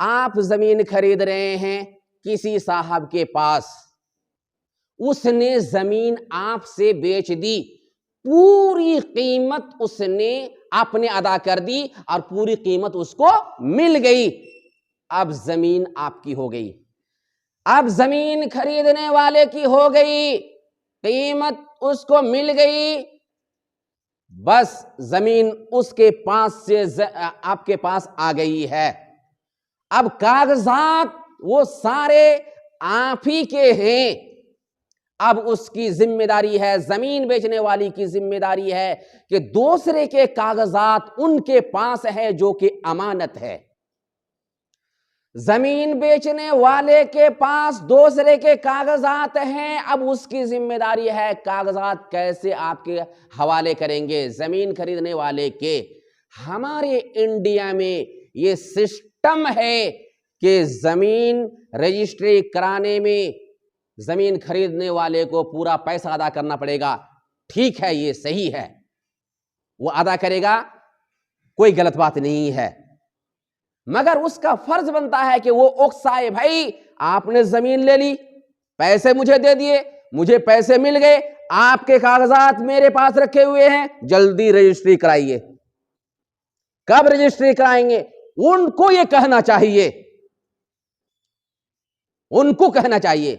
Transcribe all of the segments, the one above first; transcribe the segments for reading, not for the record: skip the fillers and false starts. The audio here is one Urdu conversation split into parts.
آپ زمین خرید رہے ہیں کسی صاحب کے پاس، اس نے زمین آپ سے بیچ دی، پوری قیمت اس نے آپ نے ادا کر دی اور پوری قیمت اس کو مل گئی۔ اب زمین آپ کی ہو گئی، اب زمین خریدنے والے کی ہو گئی، قیمت اس کو مل گئی، بس زمین اس کے پاس سے آپ کے پاس آ گئی ہے۔ اب کاغذات وہ سارے آپ ہی کے ہیں، اب اس کی ذمہ داری ہے، زمین بیچنے والی کی ذمہ داری ہے کہ دوسرے کے کاغذات ان کے پاس ہے جو کہ امانت ہے۔ زمین بیچنے والے کے پاس دوسرے کے کاغذات ہیں، اب اس کی ذمہ داری ہے کاغذات کیسے آپ کے حوالے کریں گے زمین خریدنے والے کے۔ ہمارے انڈیا میں یہ سسٹم ہے کہ زمین رجسٹری کرانے میں زمین خریدنے والے کو پورا پیسہ ادا کرنا پڑے گا۔ ٹھیک ہے، یہ صحیح ہے، وہ ادا کرے گا، کوئی غلط بات نہیں ہے، مگر اس کا فرض بنتا ہے کہ وہ اکسائے، بھائی آپ نے زمین لے لی، پیسے مجھے دے دیے، مجھے پیسے مل گئے، آپ کے کاغذات میرے پاس رکھے ہوئے ہیں، جلدی رجسٹری کرائیے۔ کب رجسٹری کرائیں گے؟ ان کو یہ کہنا چاہیے، ان کو کہنا چاہیے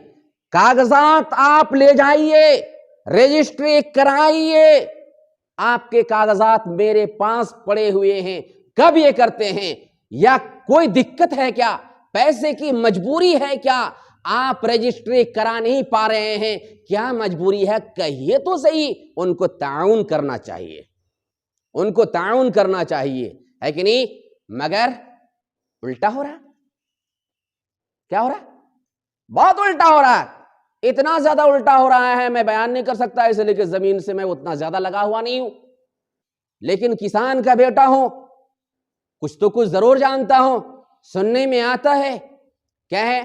کاغذات آپ لے جائیے، رجسٹری کرائیے، آپ کے کاغذات میرے پاس پڑے ہوئے ہیں۔ کب یہ کرتے ہیں؟ یا کوئی دقت ہے کیا؟ پیسے کی مجبوری ہے کیا؟ آپ رجسٹری کرا نہیں پا رہے ہیں، کیا مجبوری ہے؟ کہیے تو صحیح۔ ان کو تعاون کرنا چاہیے، ان کو تعاون کرنا چاہیے، ہے کہ نہیں؟ مگر الٹا ہو رہا، کیا ہو رہا؟ بہت الٹا ہو رہا ہے، اتنا زیادہ الٹا ہو رہا ہے میں بیان نہیں کر سکتا، اس لیے کہ زمین سے میں اتنا زیادہ لگا ہوا نہیں ہوں، لیکن کسان کا بیٹا ہوں، کچھ تو کچھ ضرور جانتا ہوں۔ سننے میں آتا ہے، کیا ہے؟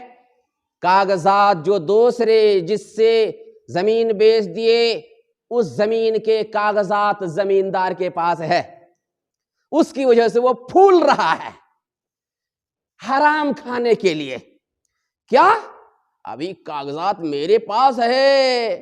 کاغذات جو دوسرے جس سے زمین بیچ دیے، اس زمین کے کاغذات زمیندار کے پاس ہے، اس کی وجہ سے وہ پھول رہا ہے حرام کھانے کے لیے۔ کیا؟ ابھی کاغذات میرے پاس ہے،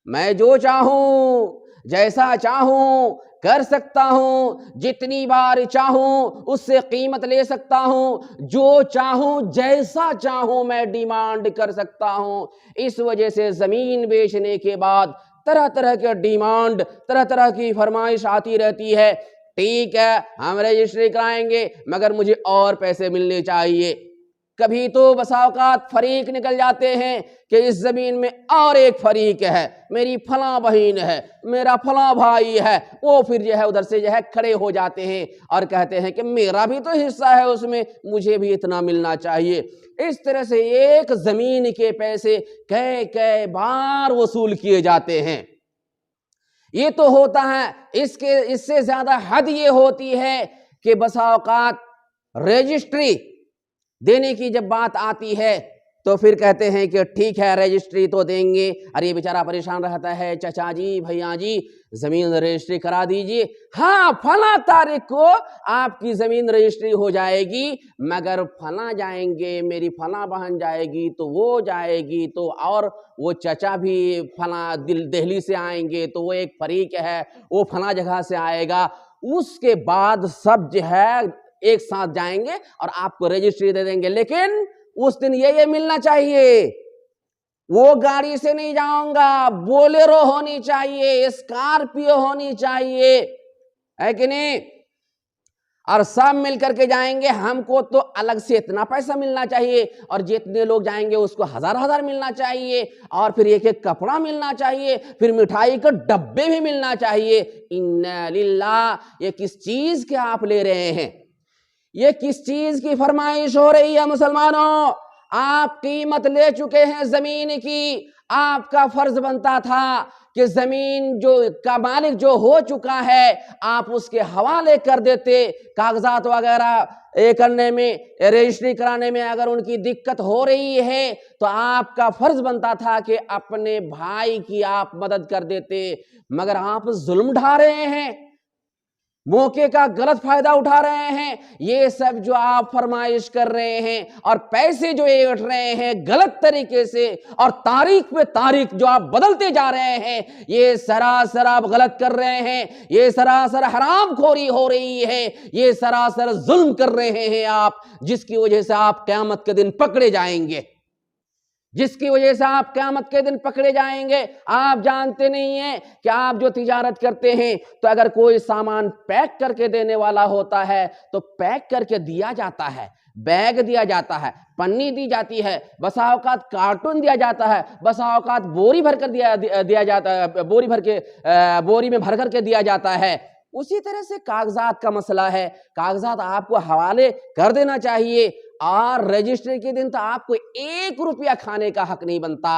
میں جو چاہوں جیسا چاہوں کر سکتا ہوں، جتنی بار چاہوں اس سے قیمت لے سکتا ہوں، جو چاہوں جیسا چاہوں میں ڈیمانڈ کر سکتا ہوں۔ اس وجہ سے زمین بیچنے کے بعد طرح طرح کے ڈیمانڈ، طرح طرح کی فرمائش آتی رہتی ہے۔ ٹھیک ہے، ہم رجسٹری کرائیں گے، مگر مجھے اور پیسے ملنے چاہیے۔ کبھی تو بسا اوقات فریق نکل جاتے ہیں کہ اس زمین میں اور ایک فریق ہے، میری فلاں بہن ہے، میرا فلاں بھائی ہے، وہ پھر جو ہے ادھر سے جو ہے کھڑے ہو جاتے ہیں اور کہتے ہیں کہ میرا بھی تو حصہ ہے اس میں، مجھے بھی اتنا ملنا چاہیے۔ اس طرح سے ایک زمین کے پیسے کئی بار وصول کیے جاتے ہیں۔ یہ تو ہوتا ہے، اس سے زیادہ حد یہ ہوتی ہے کہ بسا اوقات رجسٹری دینے کی جب بات آتی ہے تو پھر کہتے ہیں کہ ٹھیک ہے رجسٹری تو دیں گے، اور یہ بیچارہ پریشان رہتا ہے، چچا جی بھیا جی زمین رجسٹری کرا دیجئے، ہاں فلاں تاریخ کو آپ کی زمین رجسٹری ہو جائے گی، مگر فلاں جائیں گے، میری فلاں بہن جائے گی تو وہ جائے گی، تو اور وہ چچا بھی فلاں دہلی سے آئیں گے تو وہ ایک فریق ہے، وہ فلاں جگہ سے آئے گا، اس کے بعد سب جو ہے ایک ساتھ جائیں گے اور آپ کو رجسٹری دے دیں گے۔ لیکن اس دن یہ ملنا چاہیے، وہ گاڑی سے نہیں جاؤں گا، بولیرو ہونی چاہیے، اسکارپیو ہونی چاہیے، ہے کہ نہیں؟ اور سب مل کر کے جائیں گے، ہم کو تو الگ سے اتنا پیسہ ملنا چاہیے، اور جتنے لوگ جائیں گے اس کو ہزار ملنا چاہیے، اور پھر ایک ایک کپڑا ملنا چاہیے، پھر مٹھائی کے ڈبے بھی ملنا چاہیے۔ اِنَّا لِلَّهِ، یہ کس چیز کے آپ لے رہے ہیں؟ یہ کس چیز کی فرمائش ہو رہی ہے مسلمانوں؟ آپ قیمت لے چکے ہیں زمین کی، آپ کا فرض بنتا تھا کہ زمین جو کا مالک جو ہو چکا ہے آپ اس کے حوالے کر دیتے، کاغذات وغیرہ کرنے میں، رجسٹری کرانے میں اگر ان کی دقت ہو رہی ہے تو آپ کا فرض بنتا تھا کہ اپنے بھائی کی آپ مدد کر دیتے، مگر آپ ظلم ڈھا رہے ہیں، موقع کا غلط فائدہ اٹھا رہے ہیں. یہ سب جو آپ فرمائش کر رہے ہیں اور پیسے جو یہ اٹھ رہے ہیں غلط طریقے سے, اور تاریخ پہ تاریخ جو آپ بدلتے جا رہے ہیں, یہ سراسر آپ غلط کر رہے ہیں. یہ سراسر حرام خوری ہو رہی ہے, یہ سراسر ظلم کر رہے ہیں آپ, جس کی وجہ سے آپ قیامت کے دن پکڑے جائیں گے. جس کی وجہ سے آپ قیامت کے دن پکڑے جائیں گے. آپ جانتے نہیں ہیں کہ آپ جو تجارت کرتے ہیں تو اگر کوئی سامان پیک کر کے دینے والا ہوتا ہے تو پیک کر کے دیا جاتا ہے, بیگ دیا جاتا ہے, پنی دی جاتی ہے, بسا اوقات کارٹون دیا جاتا ہے, بسا اوقات بوری بھر کر دیا جاتا ہے, بوری میں بھر کر کے دیا جاتا ہے. اسی طرح سے کاغذات کا مسئلہ ہے. کاغذات آپ کو حوالے کر دینا چاہیے, اور رجسٹری کے دن تو آپ کو 1 روپیہ کھانے کا حق نہیں بنتا.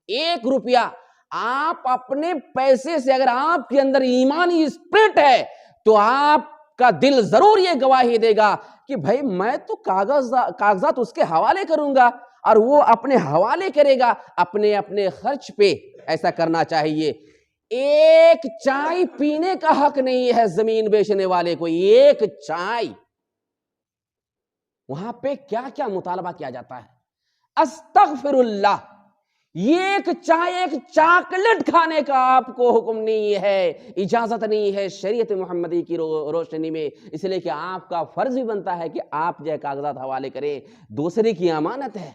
1 روپیہ آپ اپنے پیسے سے, اگر آپ کے اندر ایمانی اسپرٹ ہے تو آپ کا دل ضرور یہ گواہی دے گا کہ بھائی میں تو کاغذات اس کے حوالے کروں گا, اور وہ اپنے حوالے کرے گا اپنے خرچ پہ. ایسا کرنا چاہیے. 1 چائے پینے کا حق نہیں ہے زمین بیچنے والے کو. 1 چائے, وہاں پہ کیا کیا مطالبہ کیا جاتا ہے. استغفر اللہ, 1 چائے 1 چاکلیٹ کھانے کا آپ کو حکم نہیں ہے, اجازت نہیں ہے شریعت محمدی کی روشنی میں. اس لیے کہ آپ کا فرض بھی بنتا ہے کہ آپ جو کاغذات حوالے کریں, دوسرے کی امانت ہے.